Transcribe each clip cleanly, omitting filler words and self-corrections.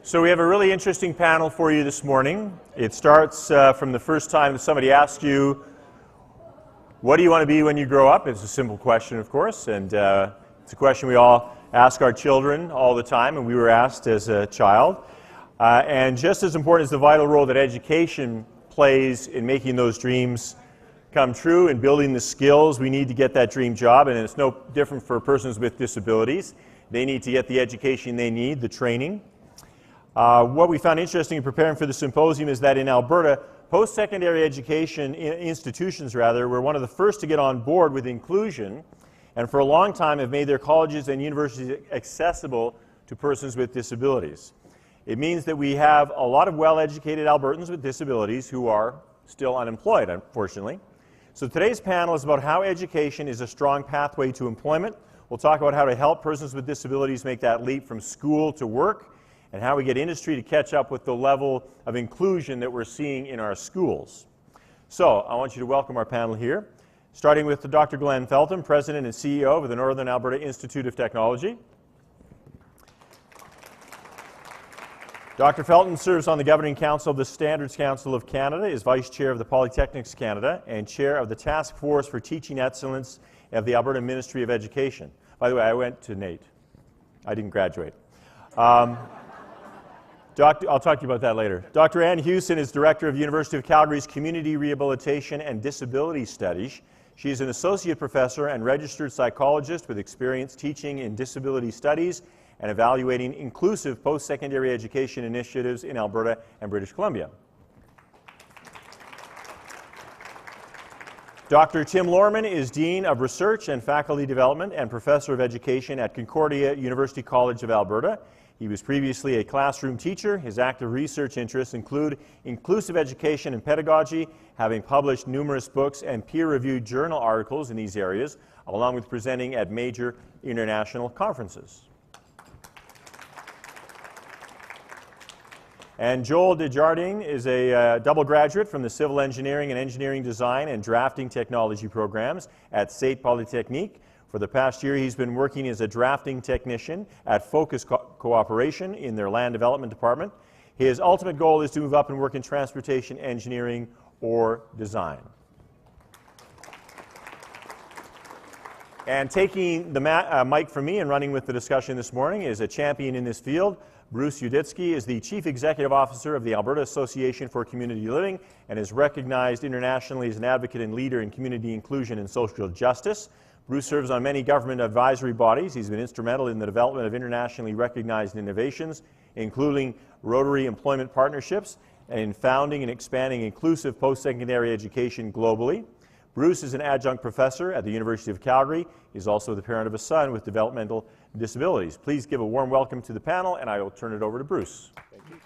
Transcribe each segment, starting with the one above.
So we have a really interesting panel for you this morning. It starts from the first time that somebody asks you, what do you want to be when you grow up? It's a simple question, of course, and it's a question we all ask our children all the time, and we were asked as a child. And just as important is the vital role that education plays in making those dreams come true and building the skills we need to get that dream job, and it's no different for persons with disabilities. They need to get the education they need, the training. What we found interesting in preparing for the symposium is that in Alberta, post-secondary education institutions were one of the first to get on board with inclusion, and for a long time have made their colleges and universities accessible to persons with disabilities. It means that we have a lot of well-educated Albertans with disabilities who are still unemployed, unfortunately. So today's panel is about how education is a strong pathway to employment. We'll talk about how to help persons with disabilities make that leap from school to work, and how we get industry to catch up with the level of inclusion that we're seeing in our schools. So I want you to welcome our panel here, starting with Dr. Glenn Feltham, President and CEO of the Northern Alberta Institute of Technology. Dr. Feltham serves on the Governing Council of the Standards Council of Canada, is Vice Chair of the Polytechnics Canada, and Chair of the Task Force for Teaching Excellence of the Alberta Ministry of Education. By the way, I went to NAIT. I didn't graduate. I'll talk to you about that later. Dr. Ann Hewson is Director of University of Calgary's Community Rehabilitation and Disability Studies. She is an Associate Professor and Registered Psychologist with experience teaching in disability studies and evaluating inclusive post-secondary education initiatives in Alberta and British Columbia. Dr. Tim Lorman is Dean of Research and Faculty Development and Professor of Education at Concordia University College of Alberta. He was previously a classroom teacher. His active research interests include inclusive education and pedagogy, having published numerous books and peer-reviewed journal articles in these areas, along with presenting at major international conferences. And Joel Desjardins is a double graduate from the Civil Engineering and Engineering Design and Drafting Technology programs at State Polytechnique. For the past year, he's been working as a drafting technician at Focus Cooperation in their land development department. His ultimate goal is to move up and work in transportation engineering or design. And taking the mic from me and running with the discussion this morning is a champion in this field. Bruce Uditsky is the Chief Executive Officer of the Alberta Association for Community Living and is recognized internationally as an advocate and leader in community inclusion and social justice. Bruce serves on many government advisory bodies. He's been instrumental in the development of internationally recognized innovations, including Rotary Employment Partnerships, and in founding and expanding inclusive post-secondary education globally. Bruce is an adjunct professor at the University of Calgary. He's also the parent of a son with developmental disabilities. Please give a warm welcome to the panel, and I will turn it over to Bruce. Thank you.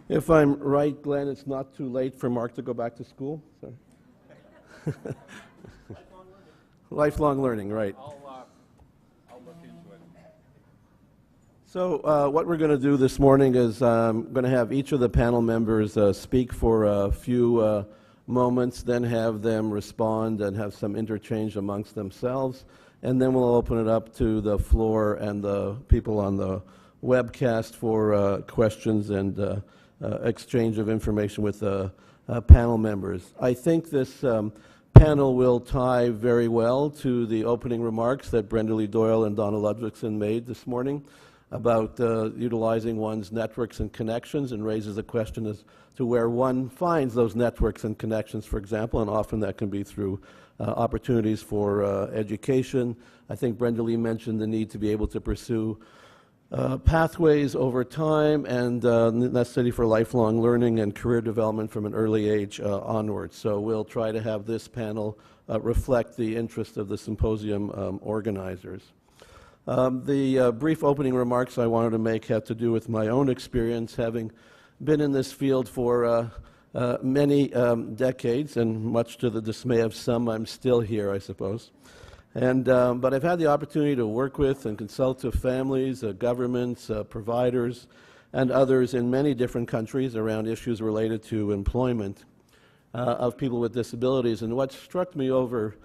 If I'm right, Glenn, it's not too late for Mark to go back to school? Sorry. Lifelong learning, right. I'll look into it. So what we're going to do this morning is I'm going to have each of the panel members speak for a few moments, then have them respond and have some interchange amongst themselves, and then we'll open it up to the floor and the people on the webcast for questions and exchange of information with panel members. I think this panel will tie very well to the opening remarks that Brenda Lee Doyle and Donna Ludwigson made this morning about utilizing one's networks and connections, and raises a question as to where one finds those networks and connections, for example, and often that can be through opportunities for education. I think Brenda Lee mentioned the need to be able to pursue pathways over time and necessity for lifelong learning and career development from an early age onwards. So we'll try to have this panel reflect the interest of the symposium organizers. The brief opening remarks I wanted to make have to do with my own experience, having been in this field for many decades, and much to the dismay of some, I'm still here, I suppose. But I've had the opportunity to work with and consult with families, governments, providers, and others in many different countries around issues related to employment of people with disabilities. And what struck me over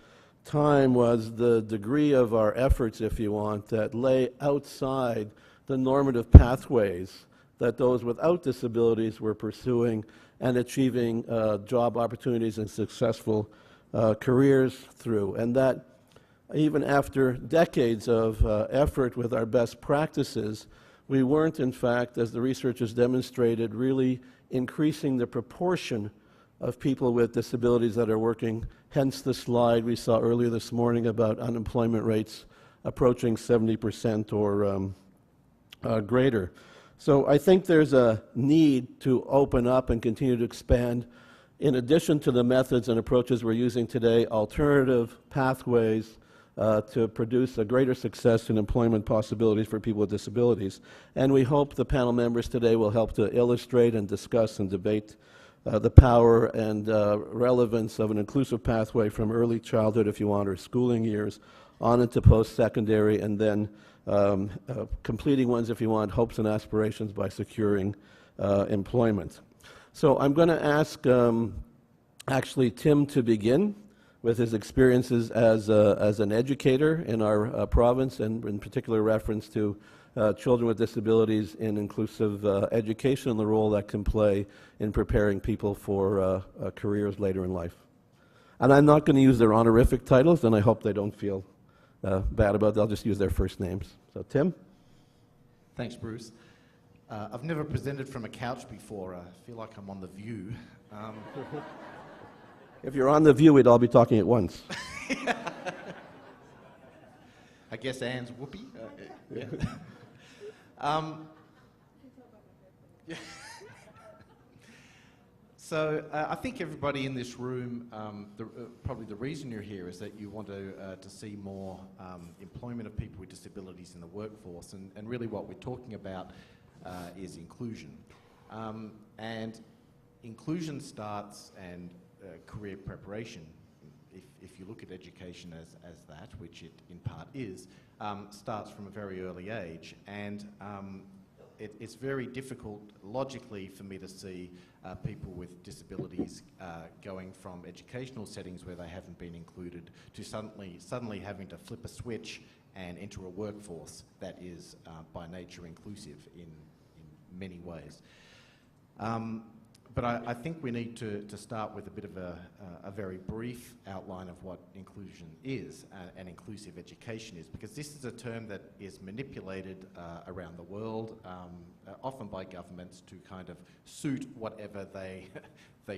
time was the degree of our efforts, if you want, that lay outside the normative pathways that those without disabilities were pursuing and achieving job opportunities and successful careers through. And that even after decades of effort with our best practices, we weren't, in fact, as the research has demonstrated, really increasing the proportion of people with disabilities that are working, hence the slide we saw earlier this morning about unemployment rates approaching 70% or greater. So I think there's a need to open up and continue to expand, in addition to the methods and approaches we're using today, alternative pathways to produce a greater success in employment possibilities for people with disabilities. And we hope the panel members today will help to illustrate and discuss and debate the power and relevance of an inclusive pathway from early childhood, if you want, or schooling years, on into post-secondary, and then completing ones, if you want, hopes and aspirations by securing employment. So I'm going to ask actually Tim to begin with his experiences as an educator in our province, and in particular reference to children with disabilities in inclusive education and the role that can play in preparing people for careers later in life. And I'm not going to use their honorific titles, and I hope they don't feel bad about it. I'll just use their first names. So Tim? Thanks, Bruce. I've never presented from a couch before. I feel like I'm on The View. If you're on The View, we'd all be talking at once. I guess Anne's whoopee. Yeah. So I think everybody in this room, probably the reason you're here is that you want to see more employment of people with disabilities in the workforce, and really what we're talking about is inclusion. And inclusion starts, and career preparation, if you look at education as that, which it in part is, starts from a very early age. And it's very difficult logically for me to see people with disabilities going from educational settings where they haven't been included to suddenly having to flip a switch and enter a workforce that is by nature inclusive in many ways. But I think we need to start with a bit of a very brief outline of what inclusion is and inclusive education is, because this is a term that is manipulated around the world, often by governments to kind of suit whatever they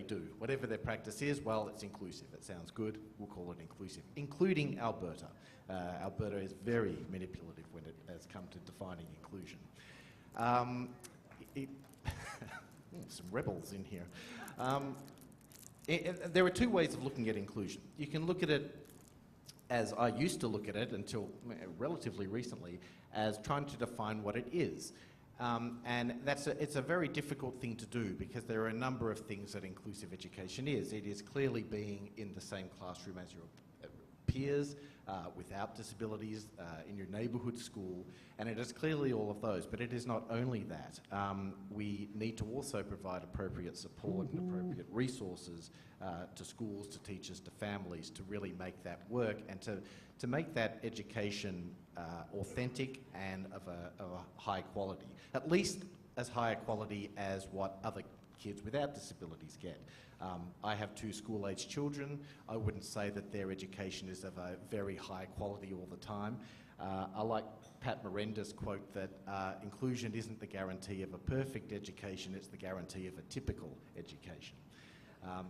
do. Whatever their practice is, well, it's inclusive. It sounds good, we'll call it inclusive, including Alberta. Alberta is very manipulative when it has come to defining inclusion. Some rebels in here. There are two ways of looking at inclusion. You can look at it, as I used to look at it until relatively recently, as trying to define what it is. And it's a very difficult thing to do, because there are a number of things that inclusive education is. It is clearly being in the same classroom as your peers, without disabilities, in your neighbourhood school, and it is clearly all of those, but it is not only that. We need to also provide appropriate support and appropriate resources to schools, to teachers, to families, to really make that work, and to make that education authentic and of a high quality, at least as high a quality as what other kids without disabilities get. I have 2 school-aged children. I wouldn't say that their education is of a very high quality all the time. I like Pat Miranda's quote that inclusion isn't the guarantee of a perfect education, it's the guarantee of a typical education.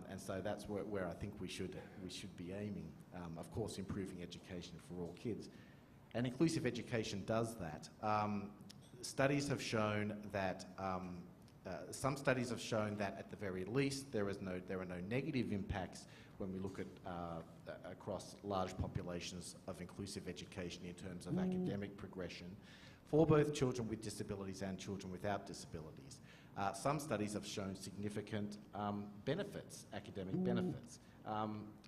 And so that's where I think we should be aiming. Of course, improving education for all kids. And inclusive education does that. Studies have shown that some studies have shown that at the very least there are no negative impacts when we look at across large populations of inclusive education in terms of academic progression for both children with disabilities and children without disabilities. Some studies have shown significant benefits, academic benefits.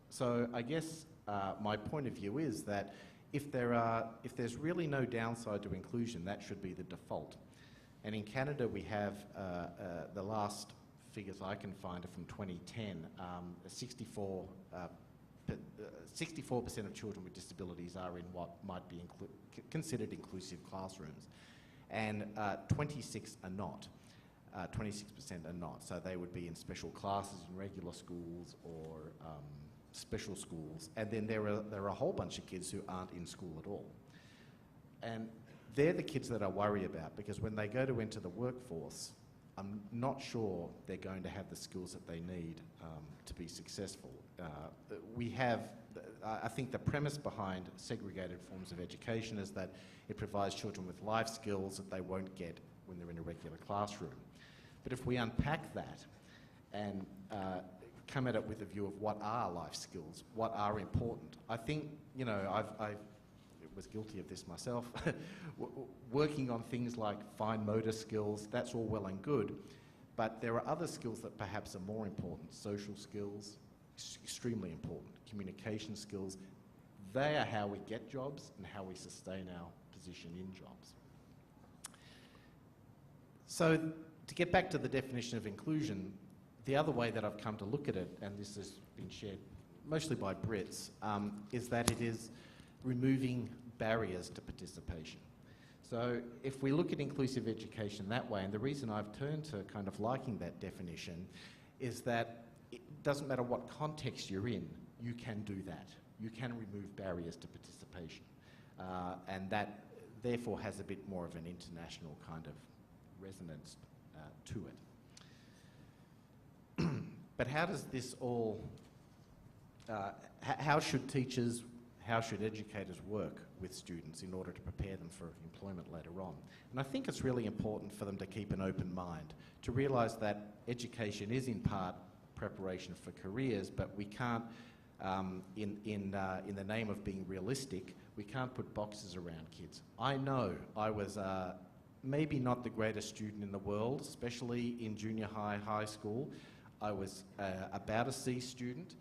So I guess my point of view is that if there's really no downside to inclusion, that should be the default. And in Canada, we have the last figures I can find are from 2010. 64% 64% of children with disabilities are in what might be considered inclusive classrooms, and 26 are not. 26% are not, so they would be in special classes in regular schools or special schools, and then there are a whole bunch of kids who aren't in school at all. And they're the kids that I worry about, because when they go to enter the workforce, I'm not sure they're going to have the skills that they need to be successful. I think the premise behind segregated forms of education is that it provides children with life skills that they won't get when they're in a regular classroom. But if we unpack that and come at it with a view of what are life skills, what are important, I think, you know, I was guilty of this myself, working on things like fine motor skills, that's all well and good, but there are other skills that perhaps are more important. Social skills, extremely important. Communication skills, they are how we get jobs and how we sustain our position in jobs. So to get back to the definition of inclusion, the other way that I've come to look at it, and this has been shared mostly by Brits, is that it is removing barriers to participation. So if we look at inclusive education that way, and the reason I've turned to kind of liking that definition is that it doesn't matter what context you're in, you can do that. You can remove barriers to participation. And that therefore has a bit more of an international kind of resonance to it. But how does this all, how should teachers, how should educators work with students in order to prepare them for employment later on? And I think it's really important for them to keep an open mind, to realise that education is in part preparation for careers, but we can't, in the name of being realistic, we can't put boxes around kids. I know I was maybe not the greatest student in the world, especially in junior high, high school. I was about a C student.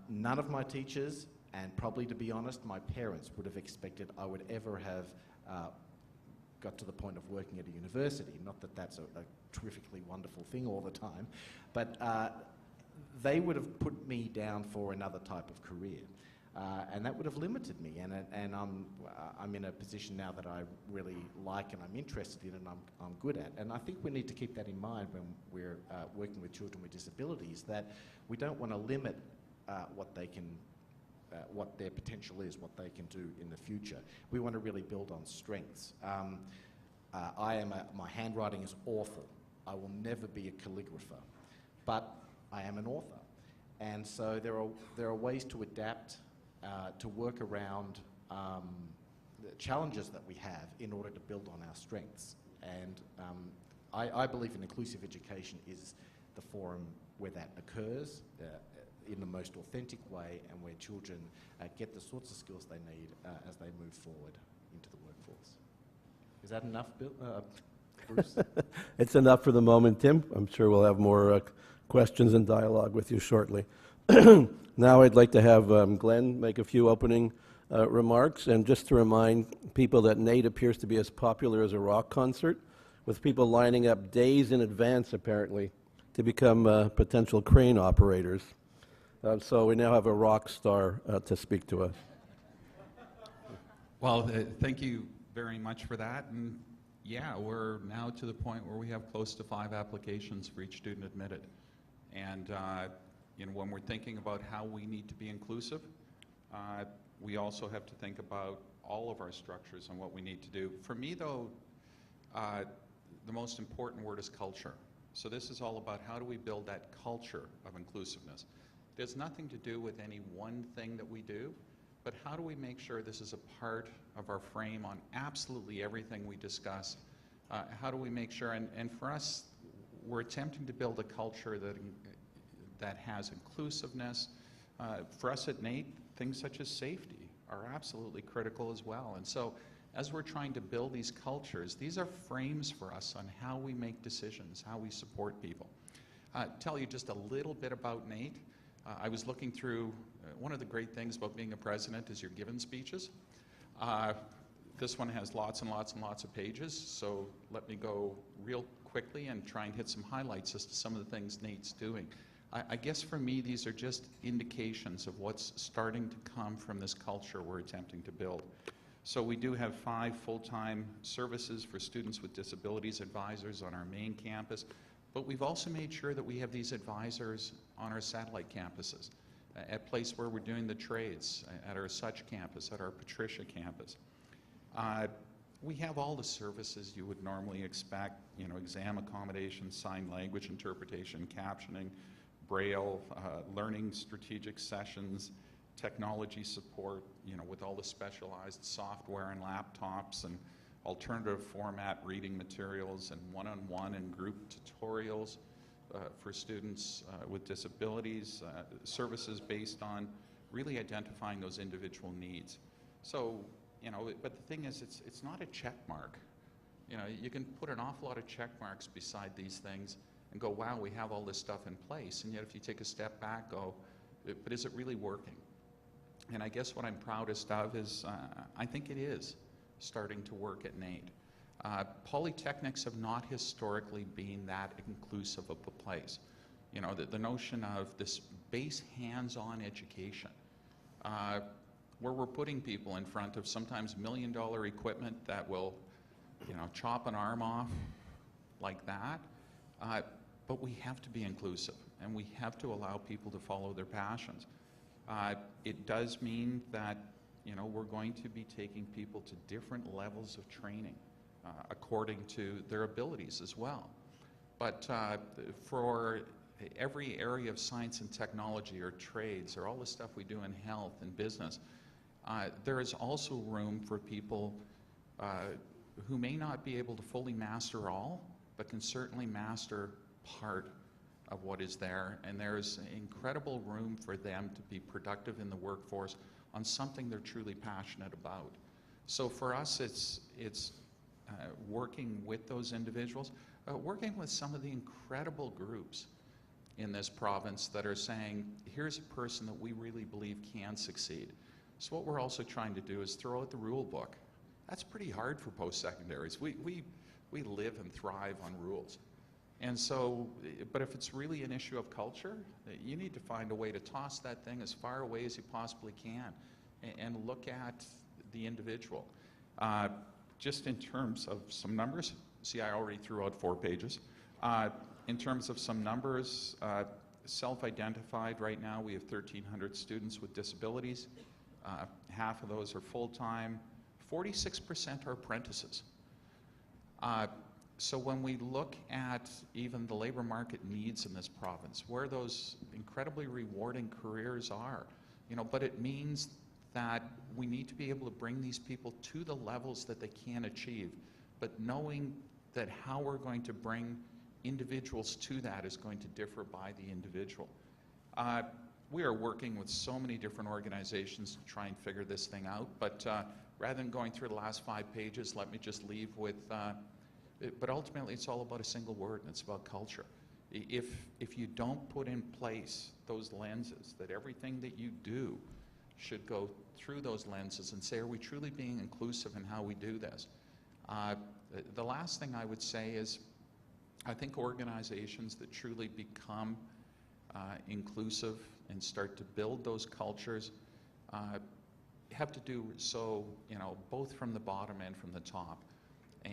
None of my teachers, and probably to be honest, my parents would have expected I would ever have got to the point of working at a university. Not that that's a terrifically wonderful thing all the time, but they would have put me down for another type of career. And that would have limited me, and I'm in a position now that I really like and I'm interested in and I'm good at. And I think we need to keep that in mind when we're working with children with disabilities, that we don't want to limit what they can, what their potential is, what they can do in the future. We want to really build on strengths. My handwriting is awful. I will never be a calligrapher, but I am an author. And so there are ways to adapt, to work around the challenges that we have in order to build on our strengths. And I believe in inclusive education is the forum where that occurs in the most authentic way, and where children get the sorts of skills they need as they move forward into the workforce. Is that enough, Bill? Bruce? It's enough for the moment, Tim. I'm sure we'll have more questions and dialogue with you shortly. Now I'd like to have Glenn make a few opening remarks, and just to remind people that NATE appears to be as popular as a rock concert, with people lining up days in advance, apparently, to become potential crane operators. So we now have a rock star to speak to us. Well, thank you very much for that. And yeah, we're now to the point where we have close to 5 applications for each student admitted. And you know, when we're thinking about how we need to be inclusive, we also have to think about all of our structures and what we need to do. For me, though, the most important word is culture. So this is all about how do we build that culture of inclusiveness. It has nothing to do with any one thing that we do, but how do we make sure this is a part of our frame on absolutely everything we discuss? How do we make sure, and for us, we're attempting to build a culture that has inclusiveness. For us at NATE, things such as safety are absolutely critical as well. And so as we're trying to build these cultures, these are frames for us on how we make decisions, how we support people. Tell you just a little bit about NATE. I was looking through, one of the great things about being a president is you're given speeches. This one has lots and lots and lots of pages, so let me go real quickly and try and hit some highlights as to some of the things NATE's doing. I guess for me, these are just indications of what's starting to come from this culture we're attempting to build. So we do have 5 full-time services for students with disabilities advisors on our main campus, but we've also made sure that we have these advisors on our satellite campuses, at place where we're doing the trades, at our Such campus, at our Patricia campus. We have all the services you would normally expect, you know, exam accommodation, sign language interpretation, captioning, Braille, learning strategic sessions, technology support, you know, with all the specialized software and laptops and alternative format reading materials and one-on-one and group tutorials for students with disabilities, services based on really identifying those individual needs. So, you know, but the thing is, it's not a check mark. You know, you can put an awful lot of check marks beside these things and go, wow, we have all this stuff in place. And yet if you take a step back, go, but is it really working? And I guess what I'm proudest of is I think it is starting to work at NAIT. Polytechnics have not historically been that inclusive of a place. You know, the notion of this base hands-on education, where we're putting people in front of sometimes $1 million equipment that will, you know, chop an arm off like that. But we have to be inclusive, and we have to allow people to follow their passions. It does mean that, you know, we're going to be taking people to different levels of training according to their abilities as well. But for every area of science and technology or trades or all the stuff we do in health and business, there is also room for people who may not be able to fully master all, but can certainly master part of what is there, and there's incredible room for them to be productive in the workforce on something they're truly passionate about. So for us, it's working with those individuals, working with some of the incredible groups in this province that are saying, here's a person that we really believe can succeed. So what we're also trying to do is throw out the rule book. That's pretty hard for post-secondaries. We live and thrive on rules. And so, but if it's really an issue of culture, you need to find a way to toss that thing as far away as you possibly can and look at the individual. Just in terms of some numbers, see, I already threw out 4 pages. In terms of some numbers, self-identified right now, we have 1,300 students with disabilities. Half of those are full-time. 46% are apprentices. So when we look at even the labor market needs in this province, where those incredibly rewarding careers are, you know, but it means that we need to be able to bring these people to the levels that they can achieve, but knowing that how we're going to bring individuals to that is going to differ by the individual. We are working with so many different organizations to try and figure this thing out, but rather than going through the last 5 pages, let me just leave with but ultimately, it's all about a single word, and it's about culture. If you don't put in place those lenses, that everything that you do should go through those lenses and say, are we truly being inclusive in how we do this? The last thing I would say is, I think organizations that truly become inclusive and start to build those cultures have to do so, you know, both from the bottom and from the top.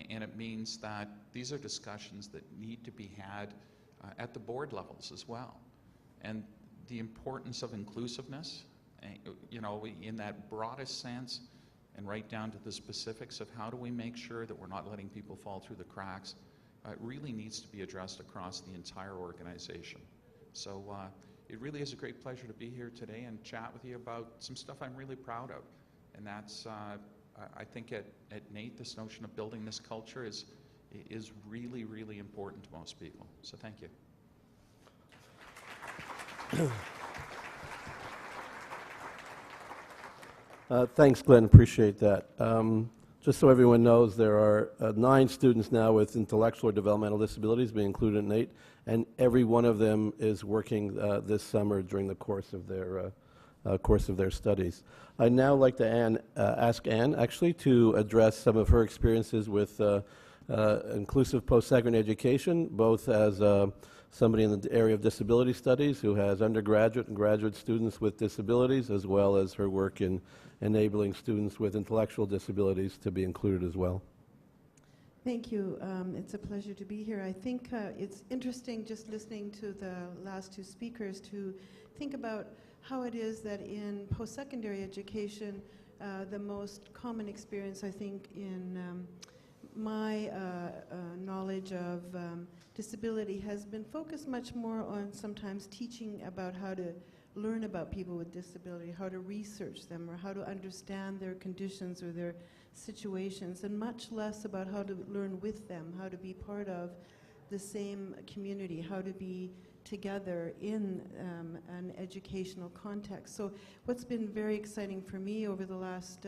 And it means that these are discussions that need to be had at the board levels as well. And the importance of inclusiveness, you know, in that broadest sense, and right down to the specifics of how do we make sure that we're not letting people fall through the cracks, really needs to be addressed across the entire organization. So it really is a great pleasure to be here today and chat with you about some stuff I'm really proud of. And that's I think at NAIT, this notion of building this culture is really, really important to most people. So thank you. Thanks, Glenn. Appreciate that. Just so everyone knows, there are 9 students now with intellectual or developmental disabilities being included in NAIT, and every one of them is working this summer during the course of their studies. I'd now like to ask Anne, actually, to address some of her experiences with inclusive post-secondary education, both as a somebody in the area of disability studies who has undergraduate and graduate students with disabilities, as well as her work in enabling students with intellectual disabilities to be included as well. Thank you. It's a pleasure to be here. I think it's interesting just listening to the last two speakers to think about how it is that in post-secondary education, the most common experience, I think, in my knowledge of disability has been focused much more on sometimes teaching about how to learn about people with disability, how to research them, or how to understand their conditions or their situations, and much less about how to learn with them, how to be part of the same community, how to be together in an educational context. So what's been very exciting for me over the last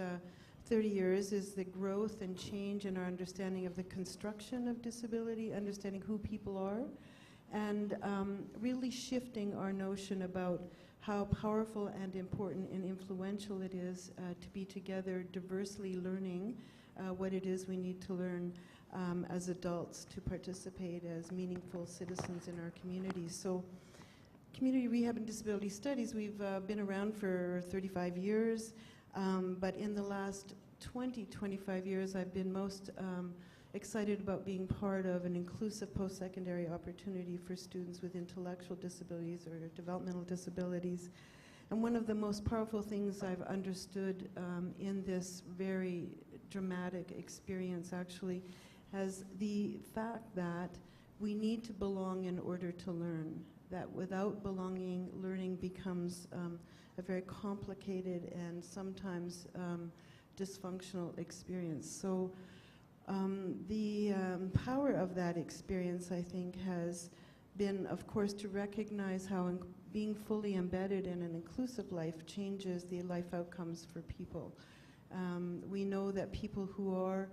30 years is the growth and change in our understanding of the construction of disability, understanding who people are, and really shifting our notion about how powerful and important and influential it is to be together, diversely learning what it is we need to learn as adults to participate as meaningful citizens in our communities. So community rehab and disability studies, we've been around for 35 years, but in the last 25 years, I've been most excited about being part of an inclusive post-secondary opportunity for students with intellectual disabilities or developmental disabilities. And one of the most powerful things I've understood in this very dramatic experience actually has the fact that we need to belong in order to learn, that without belonging, learning becomes a very complicated and sometimes dysfunctional experience. So the power of that experience, I think, has been, of course, to recognize how being fully embedded in an inclusive life changes the life outcomes for people. We know that people who are,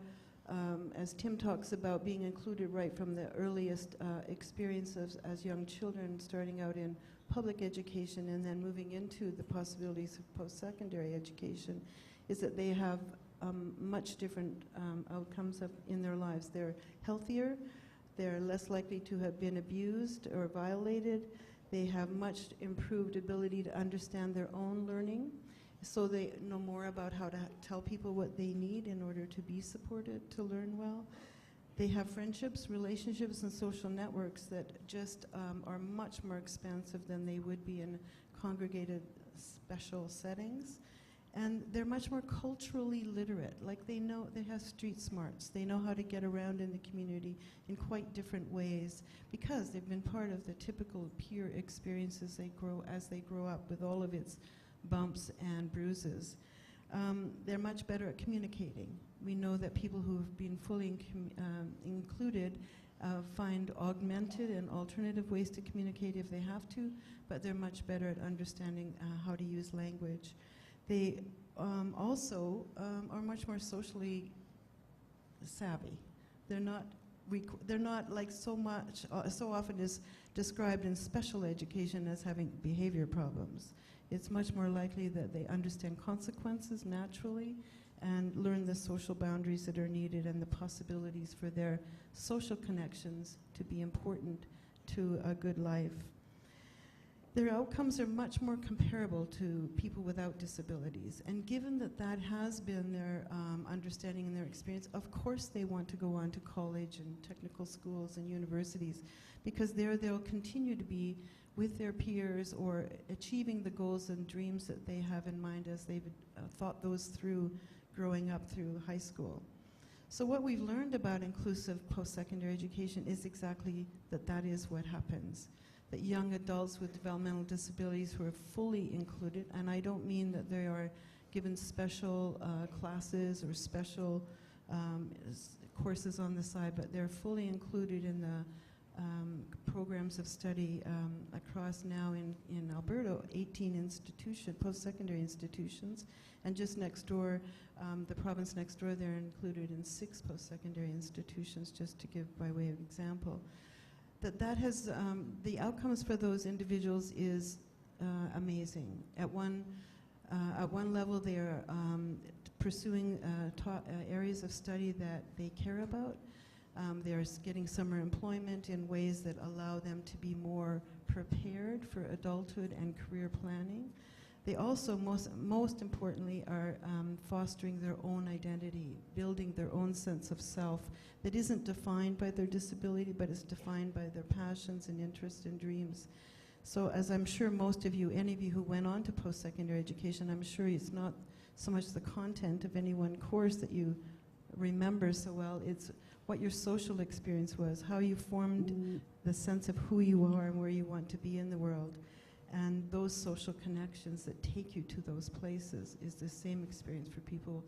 as Tim talks about, being included right from the earliest experiences as young children, starting out in public education and then moving into the possibilities of post-secondary education, is that they have much different outcomes in their lives. They're healthier, they're less likely to have been abused or violated, they have much improved ability to understand their own learning, so they know more about how to tell people what they need in order to be supported to learn well. They have friendships, relationships, and social networks that just are much more expansive than they would be in congregated special settings. And they're much more culturally literate. Like they have street smarts. They know how to get around in the community in quite different ways because they've been part of the typical peer experiences as they grow up with all of its bumps and bruises. They're much better at communicating. We know that people who have been fully included find augmented and alternative ways to communicate if they have to, but they're much better at understanding how to use language. They also are much more socially savvy. They're not like so often is described in special education as having behavior problems. It's much more likely that they understand consequences naturally and learn the social boundaries that are needed and the possibilities for their social connections to be important to a good life. Their outcomes are much more comparable to people without disabilities. And given that that has been their understanding and their experience, of course they want to go on to college and technical schools and universities, because there they'll continue to be with their peers or achieving the goals and dreams that they have in mind as they've thought those through growing up through high school. So what we've learned about inclusive post-secondary education is exactly that is what happens. That young adults with developmental disabilities who are fully included, and I don't mean that they are given special classes or special courses on the side, but they're fully included in the programs of study across now in Alberta, 18 post-secondary institutions, and just next door, the province next door, they're included in 6 post-secondary institutions, just to give by way of example. That has, the outcomes for those individuals is amazing. At one level, they are pursuing areas of study that they care about. They're getting summer employment in ways that allow them to be more prepared for adulthood and career planning. They also, most importantly, are fostering their own identity, building their own sense of self that isn't defined by their disability, but is defined by their passions and interests and dreams. So as I'm sure most of you, any of you who went on to post-secondary education, I'm sure it's not so much the content of any one course that you remember so well, it's what your social experience was, how you formed the sense of who you are and where you want to be in the world. And those social connections that take you to those places is the same experience for people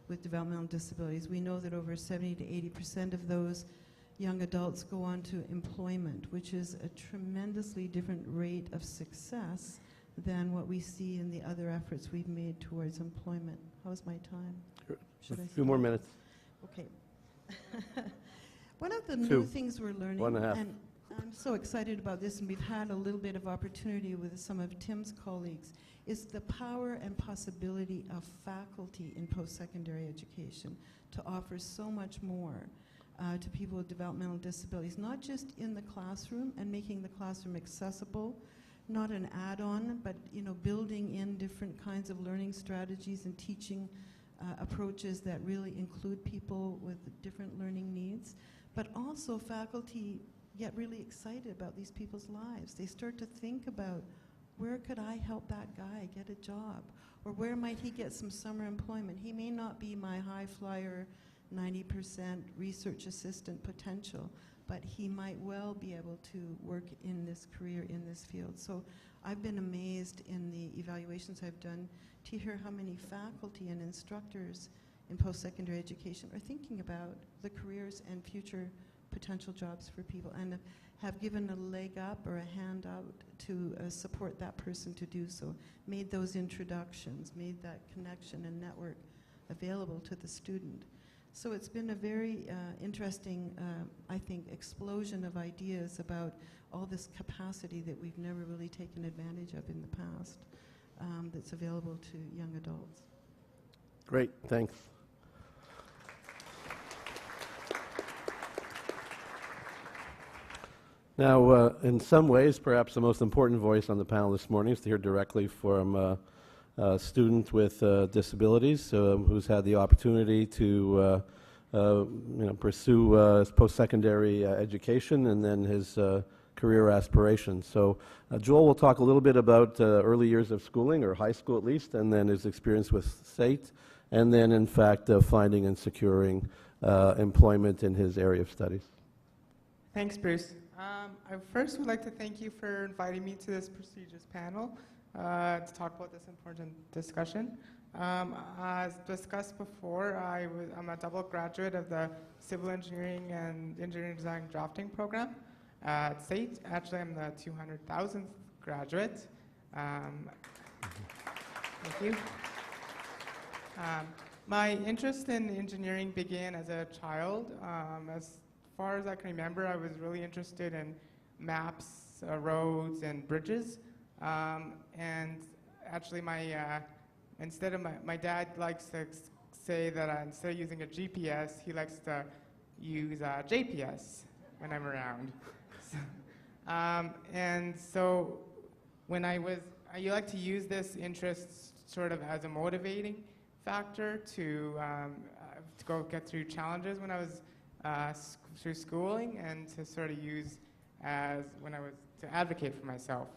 with developmental disabilities. We know that over 70 to 80% of those young adults go on to employment, which is a tremendously different rate of success than what we see in the other efforts we've made towards employment. How's my time? Should A few more minutes. Okay. One of the new things we're learning, 1.5. and I'm so excited about this, and we've had a little bit of opportunity with some of Tim's colleagues, is the power and possibility of faculty in post-secondary education to offer so much more to people with developmental disabilities, not just in the classroom and making the classroom accessible, not an add-on, but building in different kinds of learning strategies and teaching approaches that really include people with different learning needs. But also faculty get really excited about these people's lives. They start to think about, where could I help that guy get a job? Or where might he get some summer employment? He may not be my high flyer 90% research assistant potential, but he might well be able to work in this career, in this field. So I've been amazed in the evaluations I've done to hear how many faculty and instructors in post-secondary education are thinking about the careers and future potential jobs for people, and have given a leg up or a hand out to support that person to do so, made those introductions, made that connection and network available to the student. So it's been a very interesting, I think, explosion of ideas about all this capacity that we've never really taken advantage of in the past that's available to young adults. Great, thanks. Now, in some ways, perhaps the most important voice on the panel this morning is to hear directly from a student with disabilities who's had the opportunity to pursue his post-secondary education and then his career aspirations. So Joel will talk a little bit about early years of schooling, or high school at least, and then his experience with SAIT, and then in fact finding and securing employment in his area of studies. Thanks, Bruce. I first would like to thank you for inviting me to this prestigious panel to talk about this important discussion. As discussed before, I'm a double graduate of the Civil Engineering and Engineering Design Drafting program at SAIT. Actually, I'm the 200,000th graduate. Thank you. My interest in engineering began as a child. As far as I can remember, I was really interested in maps, roads, and bridges. And actually, instead of my dad likes to say that instead of using a GPS, he likes to use JPS when I'm around. And so when I like to use this interest sort of as a motivating factor to go get through challenges when I was through schooling, and to sort of use as to advocate for myself.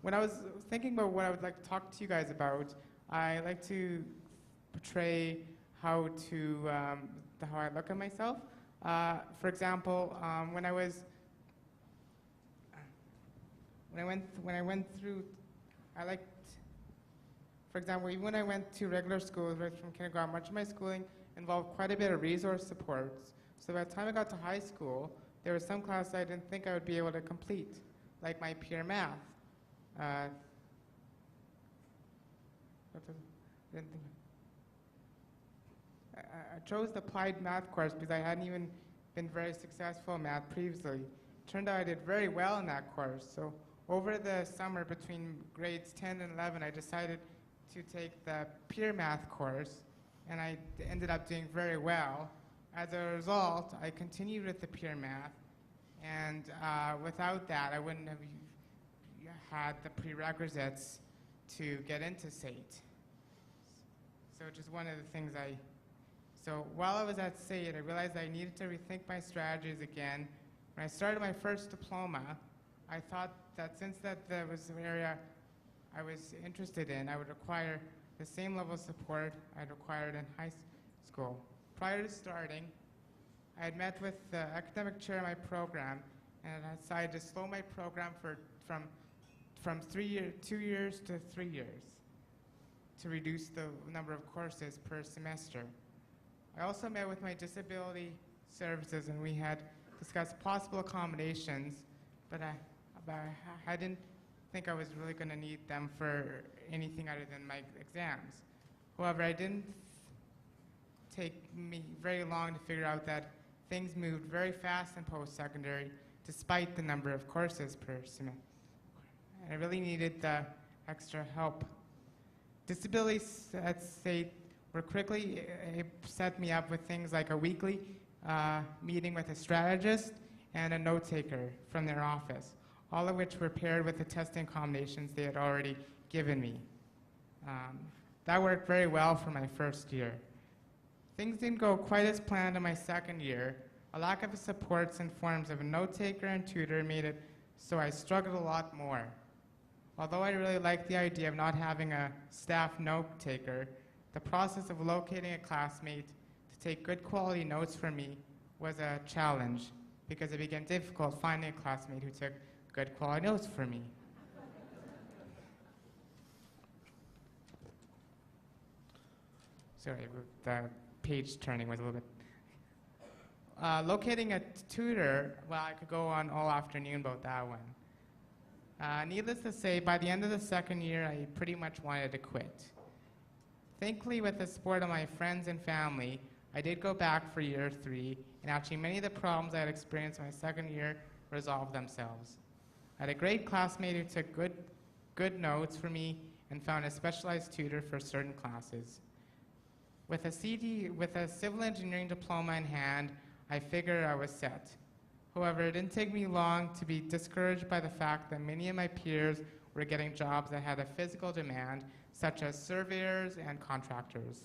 When I was thinking about what I would like to talk to you guys about, I like to portray how I look at myself. For example, when I went through, for example, even when I went to regular schools right from kindergarten, much of my schooling involved quite a bit of resource supports. So by the time I got to high school, there were some classes I didn't think I would be able to complete, like my peer math. I chose the applied math course because I hadn't even been very successful in math previously. It turned out I did very well in that course. So over the summer between grades 10 and 11, I decided to take the peer math course, and I ended up doing very well. as a result, I continued with the peer math, and without that, I wouldn't have had the prerequisites to get into SAIT. So which is one of the things so while I was at SAIT, I realized I needed to rethink my strategies again. When I started my first diploma, I thought that since that was an area I was interested in, I would require the same level of support I'd required in high school. Prior to starting, I had met with the academic chair of my program, and I decided to slow my program from 2 years to 3 years to reduce the number of courses per semester. I also met with my disability services, and we had discussed possible accommodations, but I didn't think I was really going to need them for anything other than my exams. However, it didn't take me very long to figure out that things moved very fast in post-secondary despite the number of courses per semester. I really needed the extra help. Disabilities at SAIT were quickly set me up with things like a weekly meeting with a strategist and a note taker from their office, all of which were paired with the testing accommodations they had already given me. That worked very well for my first year. Things didn't go quite as planned in my second year. A lack of supports in forms of a note taker and tutor made it so I struggled a lot more. Although I really liked the idea of not having a staff note taker, the process of locating a classmate to take good quality notes for me was a challenge because it became difficult finding a classmate who took good quality notes for me. Sorry, the page turning was a little bit. Locating a tutor, well, I could go on all afternoon about that one. Needless to say, by the end of the second year, I pretty much wanted to quit. Thankfully, with the support of my friends and family, I did go back for year 3, and actually many of the problems I had experienced in my second year resolved themselves. I had a great classmate who took good notes for me and found a specialized tutor for certain classes. With a civil engineering diploma in hand, I figured I was set. However, it didn't take me long to be discouraged by the fact that many of my peers were getting jobs that had a physical demand, such as surveyors and contractors.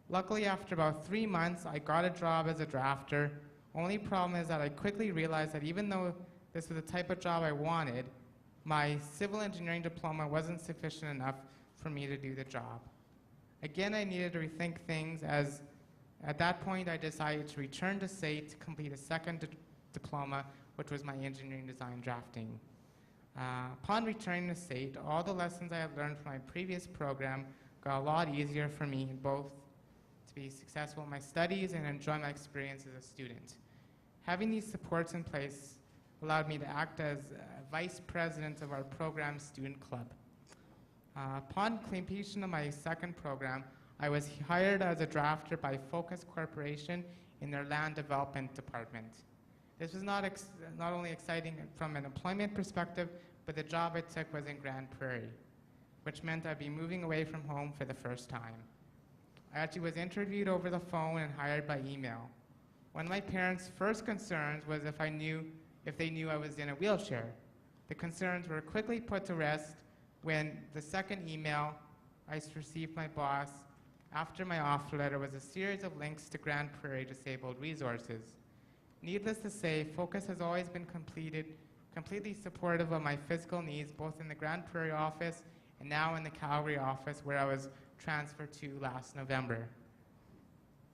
Luckily, after about 3 months, I got a job as a drafter. Only problem is that I quickly realized that even though this was the type of job I wanted, my civil engineering diploma wasn't sufficient enough for me to do the job. Again, I needed to rethink things, as at that point I decided to return to SAIT to complete a second diploma, which was my engineering design drafting. Upon returning to SAIT, all the lessons I had learned from my previous program got a lot easier for me, both to be successful in my studies and enjoy my experience as a student. Having these supports in place allowed me to act as vice president of our program student club. Upon completion of my second program, I was hired as a drafter by Focus Corporation in their land development department. This was not only exciting from an employment perspective, but the job I took was in Grand Prairie, which meant I'd be moving away from home for the first time. I actually was interviewed over the phone and hired by email. One of my parents' first concerns was if they knew I was in a wheelchair. The concerns were quickly put to rest when the second email I received from my boss after my offer letter was a series of links to Grand Prairie disabled resources. Needless to say, Focus has always been completely supportive of my physical needs, both in the Grand Prairie office and now in the Calgary office, where I was transferred to last November.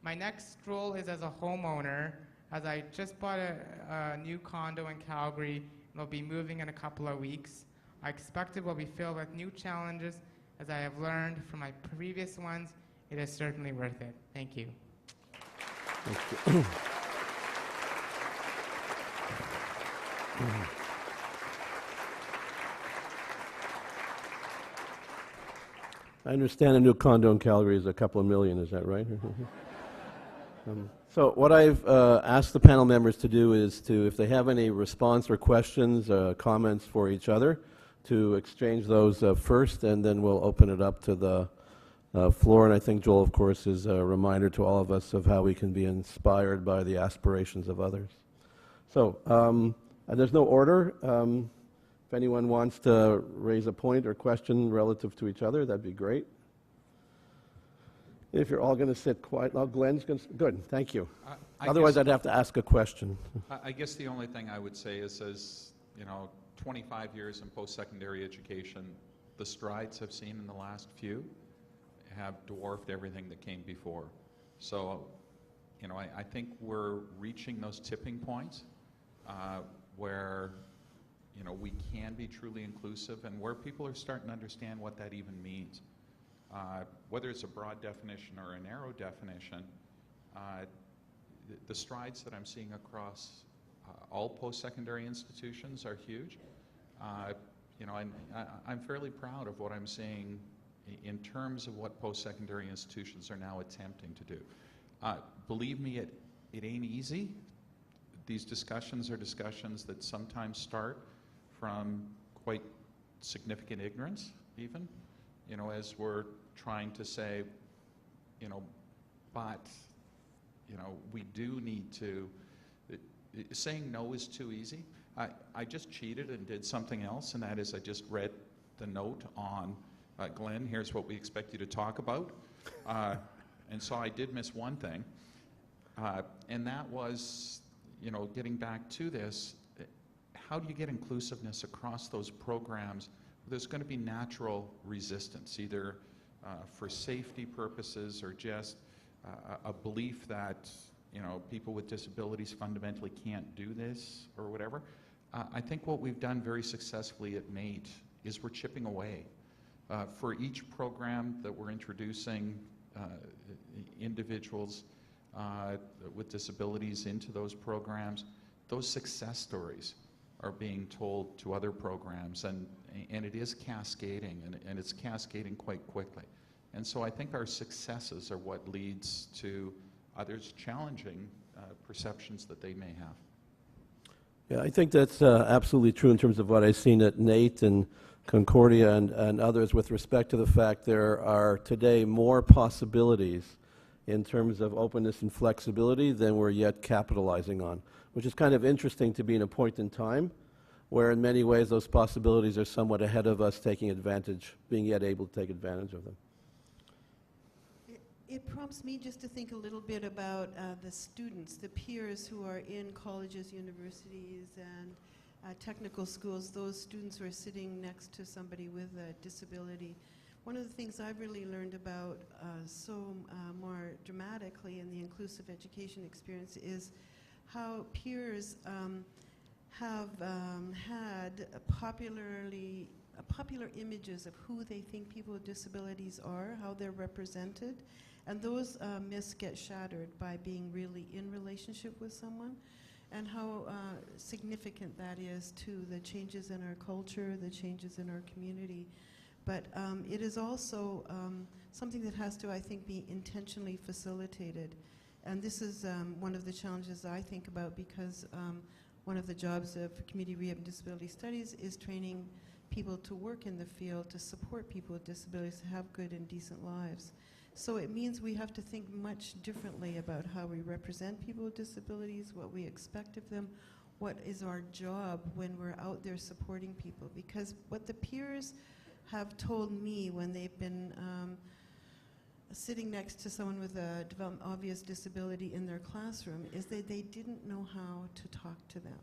My next role is as a homeowner, as I just bought a new condo in Calgary and will be moving in a couple of weeks. I expect it will be filled with new challenges. As I have learned from my previous ones, it is certainly worth it. Thank you. Thank you. I understand a new condo in Calgary is a couple of million, is that right? So what I've asked the panel members to do is to, if they have any response or questions, comments for each other, to exchange those first, and then we'll open it up to the floor. And I think Joel, of course, is a reminder to all of us of how we can be inspired by the aspirations of others. So there's no order. If anyone wants to raise a point or question relative to each other, that'd be great. If you're all going to sit quiet, oh, Glenn's going to, good, thank you. Otherwise, I'd have to ask a question. I guess the only thing I would say is, as you know, 25 years in post-secondary education, the strides I've seen in the last few have dwarfed everything that came before. So, you know, I think we're reaching those tipping points where, you know, we can be truly inclusive and where people are starting to understand what that even means. Whether it's a broad definition or a narrow definition, the strides that I'm seeing across all post-secondary institutions are huge. You know, I'm fairly proud of what I'm seeing in terms of what post-secondary institutions are now attempting to do. Believe me, it ain't easy. These discussions are discussions that sometimes start from quite significant ignorance, even, you know, as we're trying to say, you know, but, you know, we do need to, saying no is too easy. I just cheated and did something else, and that is I just read the note on, Glenn, here's what we expect you to talk about. And so I did miss one thing, and that was, you know, getting back to this, how do you get inclusiveness across those programs? There's going to be natural resistance, either for safety purposes or just a belief that, you know, people with disabilities fundamentally can't do this or whatever. I think what we've done very successfully at MATE is we're chipping away. For each program that we're introducing individuals with disabilities into those programs, those success stories are being told to other programs, and it is cascading, and it's cascading quite quickly. And so I think our successes are what leads to others challenging perceptions that they may have. Yeah, I think that's absolutely true in terms of what I've seen at NATE and Concordia and others with respect to the fact there are today more possibilities in terms of openness and flexibility than we're yet capitalizing on, which is kind of interesting to be in a point in time where in many ways those possibilities are somewhat ahead of us taking advantage, being yet able to take advantage of them. It prompts me just to think a little bit about the students, the peers who are in colleges, universities, and technical schools, those students who are sitting next to somebody with a disability. One of the things I've really learned about more dramatically in the inclusive education experience is how peers have had popular images of who they think people with disabilities are, how they're represented, and those myths get shattered by being really in relationship with someone, and how significant that is to the changes in our culture, the changes in our community. But it is also something that has to, I think, be intentionally facilitated. And this is one of the challenges I think about, because one of the jobs of Community Rehab and Disability Studies is training people to work in the field to support people with disabilities to have good and decent lives. So it means we have to think much differently about how we represent people with disabilities, what we expect of them, what is our job when we're out there supporting people. Because what the peers have told me when they've been sitting next to someone with a obvious disability in their classroom is that they didn't know how to talk to them.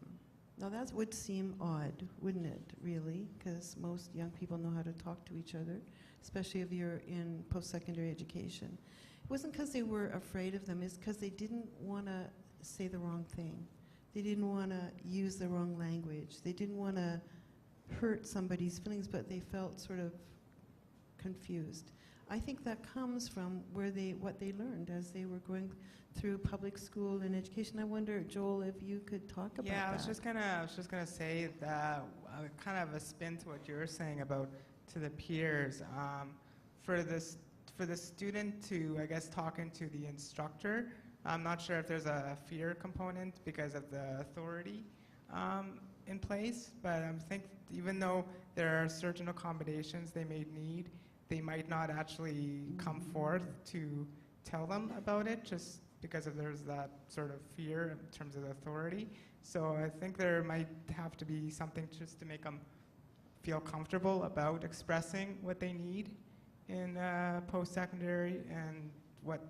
Now that would seem odd, wouldn't it, really? Because most young people know how to talk to each other, especially if you're in post-secondary education. It wasn't because they were afraid of them, it's because they didn't want to say the wrong thing. They didn't want to use the wrong language. They didn't want to hurt somebody's feelings, but they felt sort of confused. I think that comes from what they learned as they were going through public school and education. I wonder, Joel, if you could talk about that. Yeah, I was just gonna say that kind of a spin to what you were saying about to the peers. For the student to, I guess, talking to the instructor, I'm not sure if there's a fear component because of the authority in place, but I think even though there are certain accommodations they may need, they might not actually come forth to tell them about it, just because there's that sort of fear in terms of authority. So I think there might have to be something just to make them feel comfortable about expressing what they need in post-secondary and what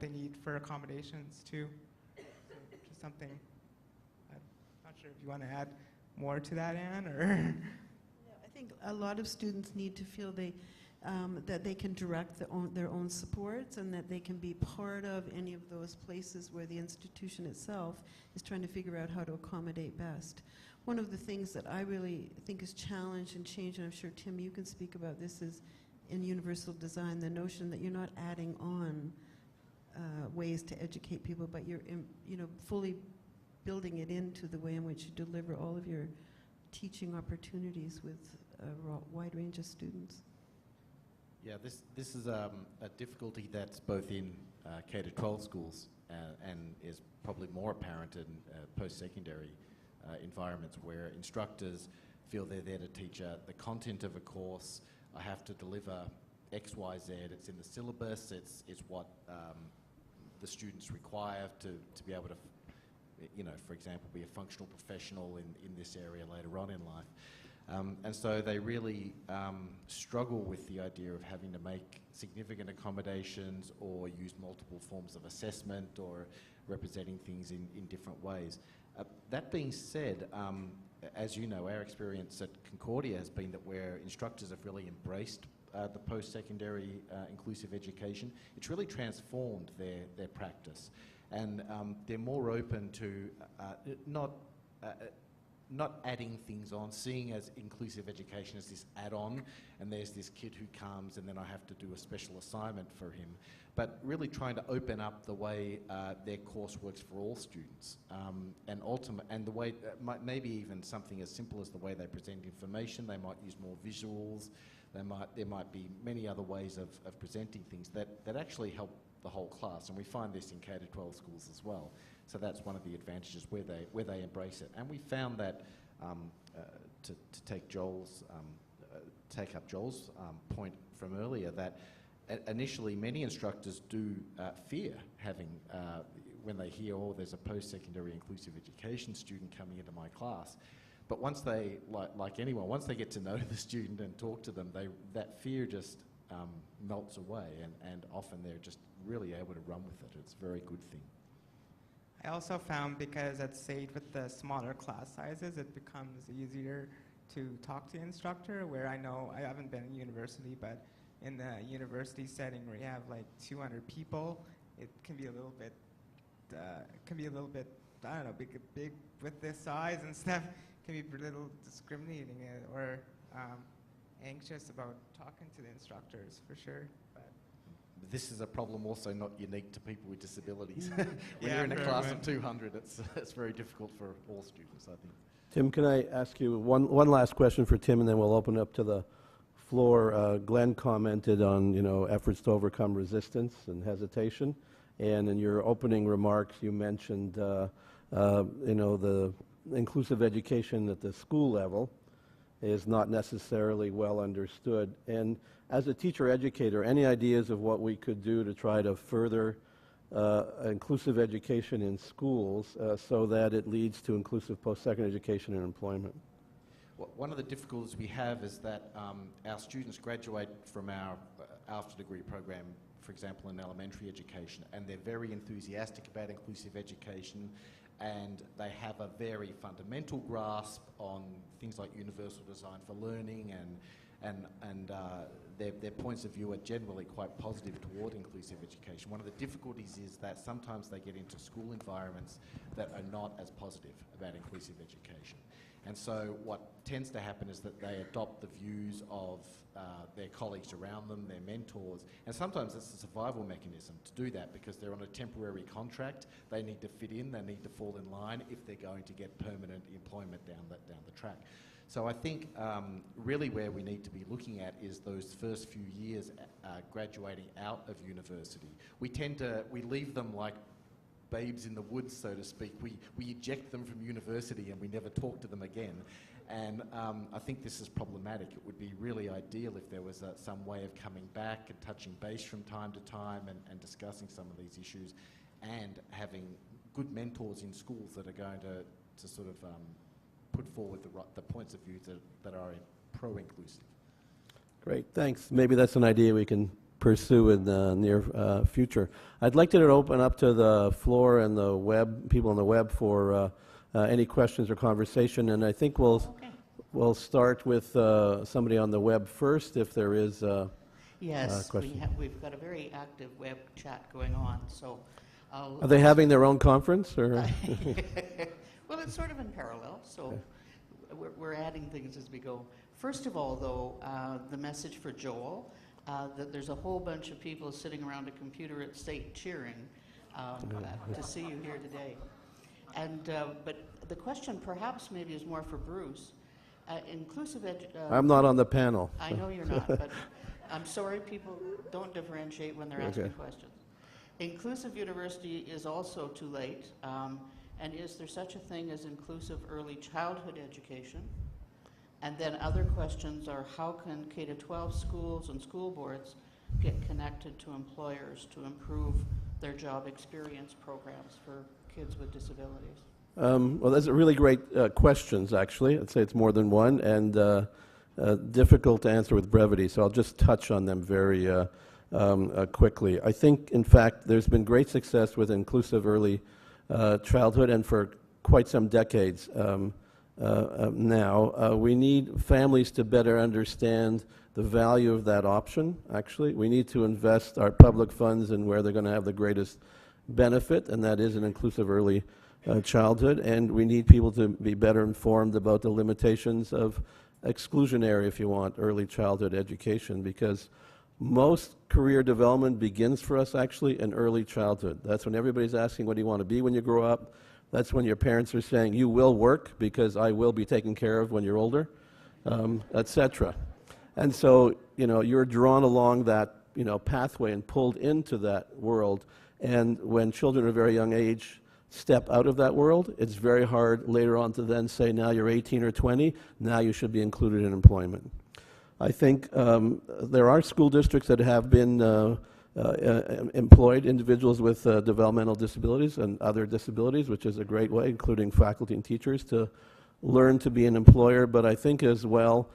they need for accommodations too. So just something. I'm not sure if you want to add more to that, Anne, or. Yeah, I think a lot of students need to feel that they can direct their own supports and that they can be part of any of those places where the institution itself is trying to figure out how to accommodate best. One of the things that I really think is challenged and changed, and I'm sure, Tim, you can speak about this, is in universal design, the notion that you're not adding on ways to educate people, but you're fully building it into the way in which you deliver all of your teaching opportunities with a wide range of students. Yeah, this is a difficulty that's both in K-12 schools and is probably more apparent in post-secondary environments where instructors feel they're there to teach the content of a course. I have to deliver X, Y, Z. It's in the syllabus. It's what the students require to be able to, for example, be a functional professional in this area later on in life. And so they really struggle with the idea of having to make significant accommodations or use multiple forms of assessment or representing things in different ways. That being said, as you know, our experience at Concordia has been that where instructors have really embraced the post-secondary inclusive education, it's really transformed their practice. And they're more open to not adding things on, seeing as inclusive education as this add-on, and there's this kid who comes and then I have to do a special assignment for him, but really trying to open up the way their course works for all students, and the way, maybe even something as simple as the way they present information. They might use more visuals, there might be many other ways of presenting things that actually help the whole class, and we find this in K-12 schools as well. So that's one of the advantages where they embrace it. And we found that to take up Joel's point from earlier, that initially many instructors do fear having when they hear, oh, there's a post-secondary inclusive education student coming into my class. But once they, like anyone, once they get to know the student and talk to them, that fear just melts away, and often they're just really able to run with it. It's a very good thing. I also found, because at SAIT with the smaller class sizes, it becomes easier to talk to the instructor, where I know, I haven't been in university, but in the university setting where you have like 200 people, it can be a little bit, I don't know, big with this size and stuff, can be a little discriminating or anxious about talking to the instructors, for sure. This is a problem also not unique to people with disabilities. When you're in a class of 200, it's very difficult for all students, I think. Tim, can I ask you one last question for Tim, and then we'll open up to the floor. Glenn commented on, efforts to overcome resistance and hesitation, and in your opening remarks, you mentioned, the inclusive education at the school level is not necessarily well understood. And as a teacher-educator, any ideas of what we could do to try to further inclusive education in schools so that it leads to inclusive post-secondary education and employment? Well, one of the difficulties we have is that our students graduate from our after-degree program, for example, in elementary education, and they're very enthusiastic about inclusive education, and they have a very fundamental grasp on things like universal design for learning, and their points of view are generally quite positive toward inclusive education. One of the difficulties is that sometimes they get into school environments that are not as positive about inclusive education. And so what tends to happen is that they adopt the views of their colleagues around them, their mentors, and sometimes it's a survival mechanism to do that because they're on a temporary contract. They need to fit in, they need to fall in line if they're going to get permanent employment down the track. So I think really where we need to be looking at is those first few years graduating out of university. We leave them like babes in the woods, so to speak. We eject them from university and we never talk to them again. And I think this is problematic. It would be really ideal if there was some way of coming back and touching base from time to time and discussing some of these issues, and having good mentors in schools that are going to sort of put forward the points of view that are pro-inclusive. Great, thanks. Maybe that's an idea we can pursue in the near future. I'd like to open up to the floor and the web, people on the web, for any questions or conversation, and I think we'll start with somebody on the web first, if there is a question. We've got a very active web chat going on, so Are they having their own conference, or? well, it's sort of in parallel, so we're adding things as we go. First of all, though, the message for Joel, that there's a whole bunch of people sitting around a computer at state cheering to see you here today. And but the question perhaps maybe is more for Bruce. Inclusive I'm not on the panel. I know you're not, but I'm sorry people don't differentiate when they're asking questions. Inclusive University is also too late. And is there such a thing as inclusive early childhood education? And then other questions are, how can K-12 schools and school boards get connected to employers to improve their job experience programs for kids with disabilities? Well, those are really great questions, actually. I'd say it's more than one, and difficult to answer with brevity, so I'll just touch on them very quickly. I think, in fact, there's been great success with inclusive early childhood, and for quite some decades now. We need families to better understand the value of that option, actually. We need to invest our public funds in where they're going to have the greatest benefit, and that is in inclusive early childhood. And we need people to be better informed about the limitations of exclusionary, if you want, early childhood education, because most career development begins for us actually in early childhood. That's when everybody's asking, what do you want to be when you grow up? That's when your parents are saying, you will work because I will be taken care of when you're older, etc. And so, you know, you're drawn along that, you know, pathway and pulled into that world. And when children at a very young age step out of that world, it's very hard later on to then say, now you're 18 or 20, now you should be included in employment. I think there are school districts that have been employed individuals with developmental disabilities and other disabilities, which is a great way, including faculty and teachers, to learn to be an employer. But I think as well,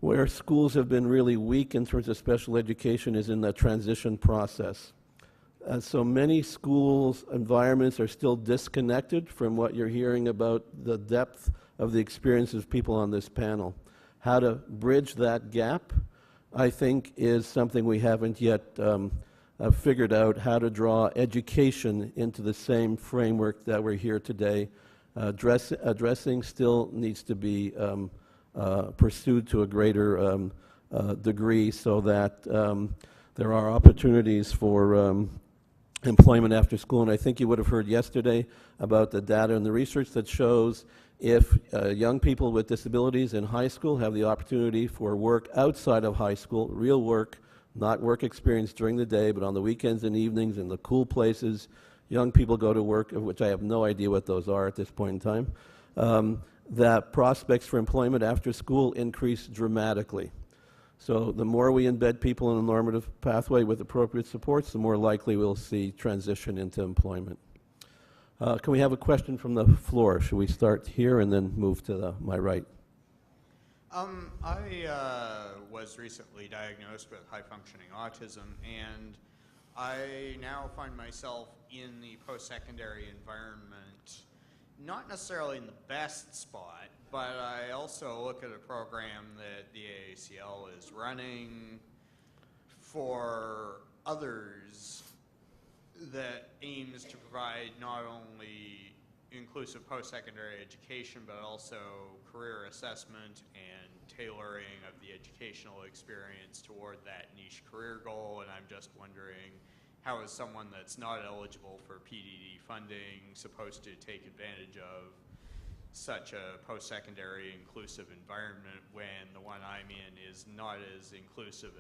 where schools have been really weak in terms of special education is in the transition process. And so many schools' environments are still disconnected from what you're hearing about the depth of the experiences of people on this panel. How to bridge that gap, I think, is something we haven't yet figured out, how to draw education into the same framework that we're here today. Addressing still needs to be pursued to a greater degree so that there are opportunities for employment after school. And I think you would have heard yesterday about the data and the research that shows if young people with disabilities in high school have the opportunity for work outside of high school, real work, not work experience during the day, but on the weekends and evenings in the cool places, young people go to work, of which I have no idea what those are at this point in time, that prospects for employment after school increase dramatically. So the more we embed people in a normative pathway with appropriate supports, the more likely we'll see transition into employment. Can we have a question from the floor? Should we start here and then move to my right? I was recently diagnosed with high-functioning autism, and I now find myself in the post-secondary environment, not necessarily in the best spot, but I also look at a program that the AACL is running for others that aims to provide not only inclusive post-secondary education, but also career assessment and tailoring of the educational experience toward that niche career goal. And I'm just wondering, how is someone that's not eligible for PDD funding supposed to take advantage of such a post-secondary inclusive environment when the one I'm in is not as inclusive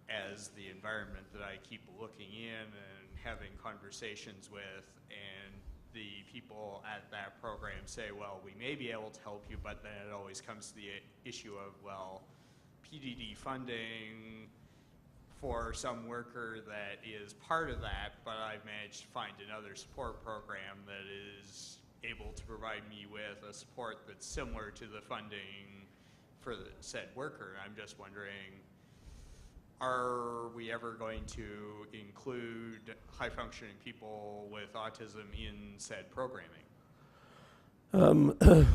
as the environment that I keep looking in and having conversations with, and the people at that program say, well, we may be able to help you, but then it always comes to the issue of, well, PDD funding for some worker that is part of that, but I've managed to find another support program that is able to provide me with a support that's similar to the funding for the said worker. I'm just wondering, are we ever going to include high-functioning people with autism in said programming?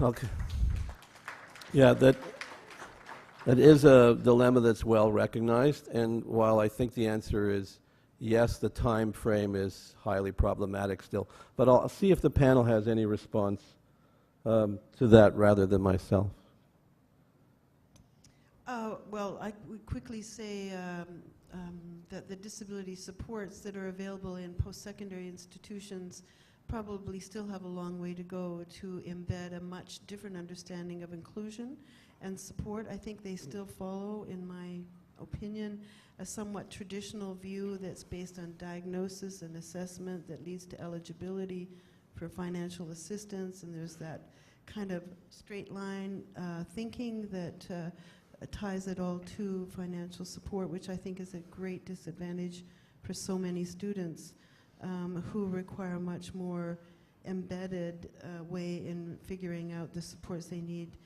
Okay. Yeah, that is a dilemma that's well recognized, and while I think the answer is yes, the time frame is highly problematic still. But I'll see if the panel has any response to that rather than myself. Well, I would quickly say that the disability supports that are available in post-secondary institutions probably still have a long way to go to embed a much different understanding of inclusion and support. I think they still follow, in my opinion, a somewhat traditional view that's based on diagnosis and assessment that leads to eligibility for financial assistance, and there's that kind of straight line thinking that ties it all to financial support, which I think is a great disadvantage for so many students who require a much more embedded way in figuring out the supports they need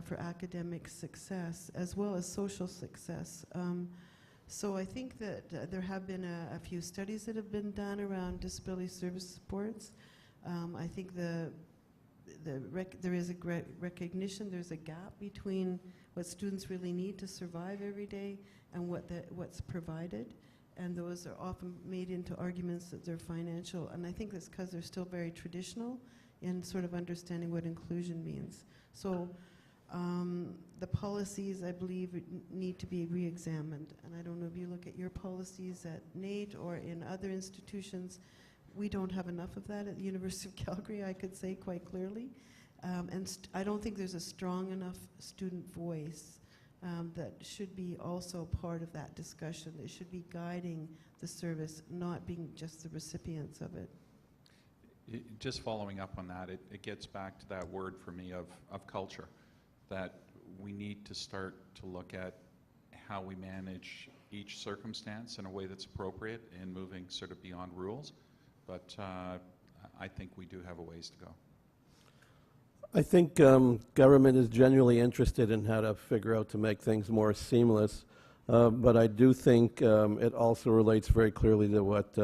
for academic success as well as social success. So I think that there have been a few studies that have been done around disability service supports. I think there is a recognition there's a gap between what students really need to survive every day and what's provided, and those are often made into arguments that they're financial, and I think that's because they're still very traditional in sort of understanding what inclusion means. So the policies, I believe, need to be re-examined, and I don't know if you look at your policies at NAIT or in other institutions, we don't have enough of that at the University of Calgary, I could say quite clearly. And I don't think there's a strong enough student voice that should be also part of that discussion. It should be guiding the service, not being just the recipients of it. Just following up on that, it gets back to that word for me of culture, that we need to start to look at how we manage each circumstance in a way that's appropriate and moving sort of beyond rules. But I think we do have a ways to go. I think government is genuinely interested in how to figure out to make things more seamless, but I do think it also relates very clearly to what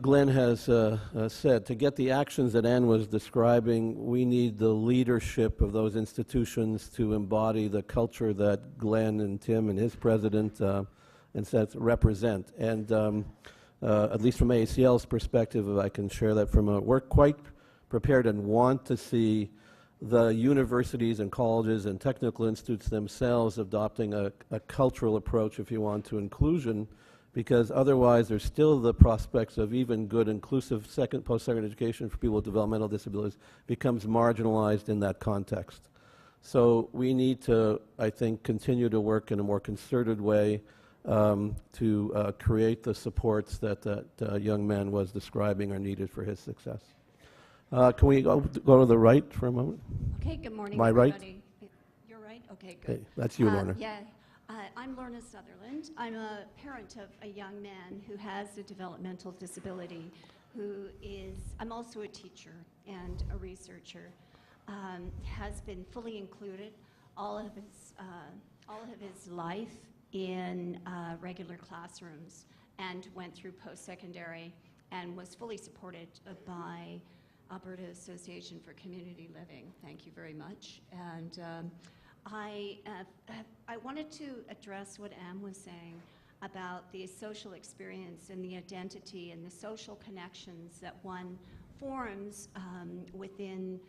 Glenn has said. To get the actions that Anne was describing, we need the leadership of those institutions to embody the culture that Glenn and Tim and his president and sets represent. And at least from ACL's perspective, I can share that from we're quite prepared and want to see the universities and colleges and technical institutes themselves adopting a cultural approach, if you want, to inclusion, because otherwise there's still the prospects of even good inclusive post-secondary education for people with developmental disabilities becomes marginalized in that context. So we need to, I think, continue to work in a more concerted way to create the supports that that young man was describing are needed for his success. Can we go to the right for a moment? Okay, good morning, My everybody. right? You're right? Okay, good. Hey, that's you, Lorna. Yeah, I'm Lorna Sutherland. I'm a parent of a young man who has a developmental disability, I'm also a teacher and a researcher, has been fully included all of his life in regular classrooms and went through post-secondary and was fully supported by Alberta Association for Community Living. Thank you very much. And I wanted to address what Anne was saying about the social experience and the identity and the social connections that one forms within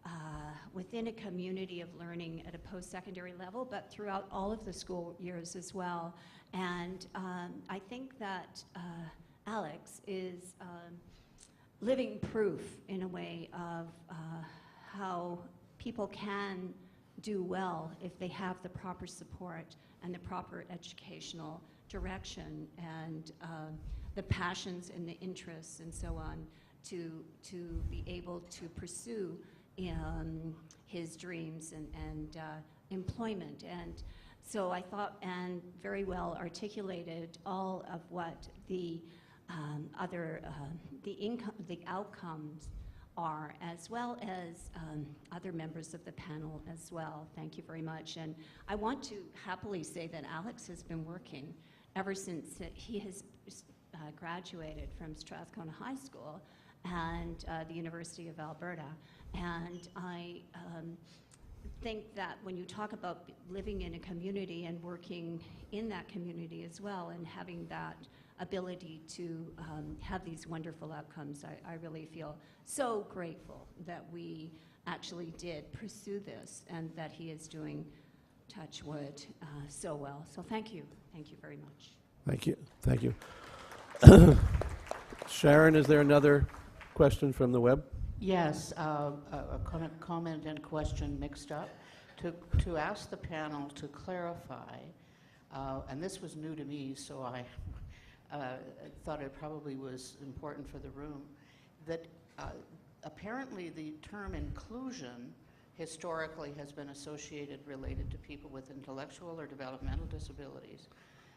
a community of learning at a post-secondary level, but throughout all of the school years as well. And I think that Alex is living proof in a way of how people can do well if they have the proper support and the proper educational direction and the passions and the interests and so on to be able to pursue his dreams and employment. And so I thought Anne very well articulated all of what the the outcomes are, as well as other members of the panel as well. Thank you very much. And I want to happily say that Alex has been working ever since he has graduated from Strathcona High School and the University of Alberta. And I think that when you talk about living in a community and working in that community as well, and having that ability to have these wonderful outcomes, I really feel so grateful that we actually did pursue this, and that he is doing, touch wood, so well. So thank you very much. Thank you. Thank you. Sharon, is there another question from the web? Yes, a comment and question mixed up. To ask the panel to clarify, and this was new to me, so I thought it probably was important for the room, that apparently the term inclusion historically has been related to people with intellectual or developmental disabilities,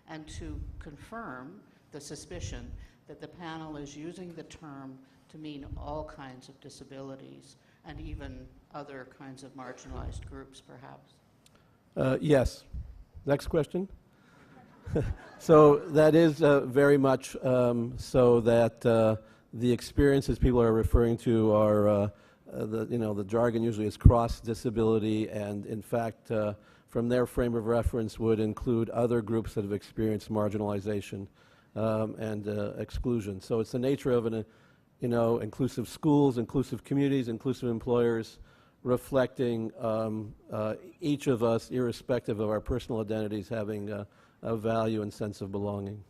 and to confirm the suspicion that the panel is using the term to mean all kinds of disabilities and even other kinds of marginalized groups, perhaps. Yes. Next question. So that is very much so that the experiences people are referring to are, the jargon usually is cross-disability, and in fact, from their frame of reference would include other groups that have experienced marginalization and exclusion. So it's the nature of inclusive schools, inclusive communities, inclusive employers, reflecting each of us, irrespective of our personal identities, having a value and sense of belonging.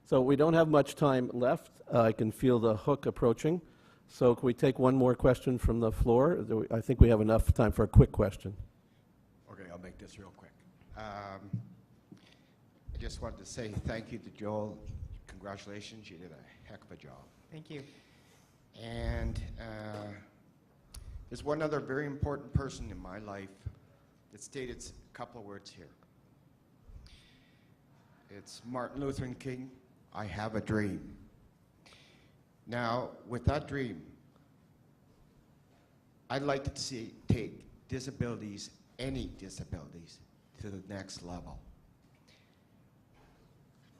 So we don't have much time left. I can feel the hook approaching. So can we take one more question from the floor? I think we have enough time for a quick question. Okay, I'll make this real quick. I just wanted to say thank you to Joel. Congratulations, you did a heck of a job. Thank you. And there's one other very important person in my life that stated a couple of words here. It's Martin Luther King. I have a dream. Now, with that dream, I'd like to take disabilities, any disabilities, to the next level.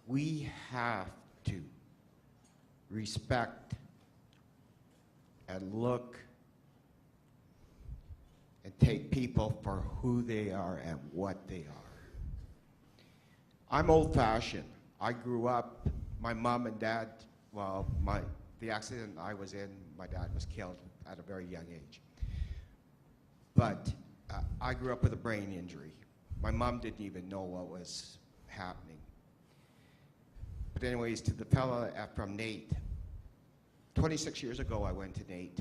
We have to respect and look and take people for who they are and what they are. I'm old-fashioned. I grew up, my mom and dad, well, the accident I was in, my dad was killed at a very young age. But I grew up with a brain injury. My mom didn't even know what was happening. But anyways, to the fella from NAIT, 26 years ago I went to NAIT,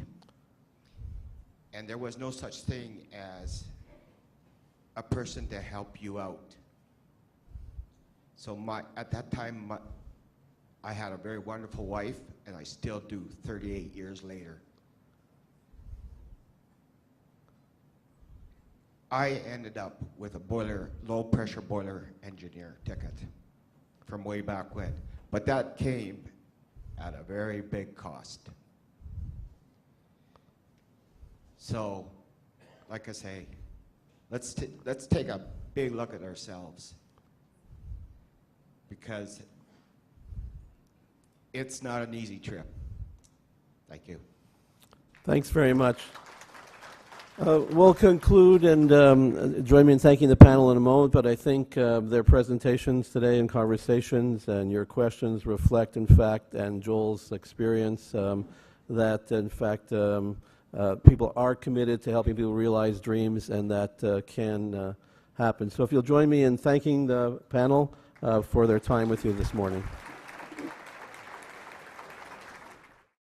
and there was no such thing as a person to help you out. So at that time, I had a very wonderful wife, and I still do 38 years later. I ended up with a low pressure boiler engineer ticket from way back when. But that came at a very big cost. So, like I say, let's take a big look at ourselves, because it's not an easy trip. Thank you. Thanks very much. We'll conclude and join me in thanking the panel in a moment, but I think their presentations today and conversations and your questions reflect, in fact, and Joel's experience, that, in fact, people are committed to helping people realize dreams, and that can happen. So if you'll join me in thanking the panel for their time with you this morning.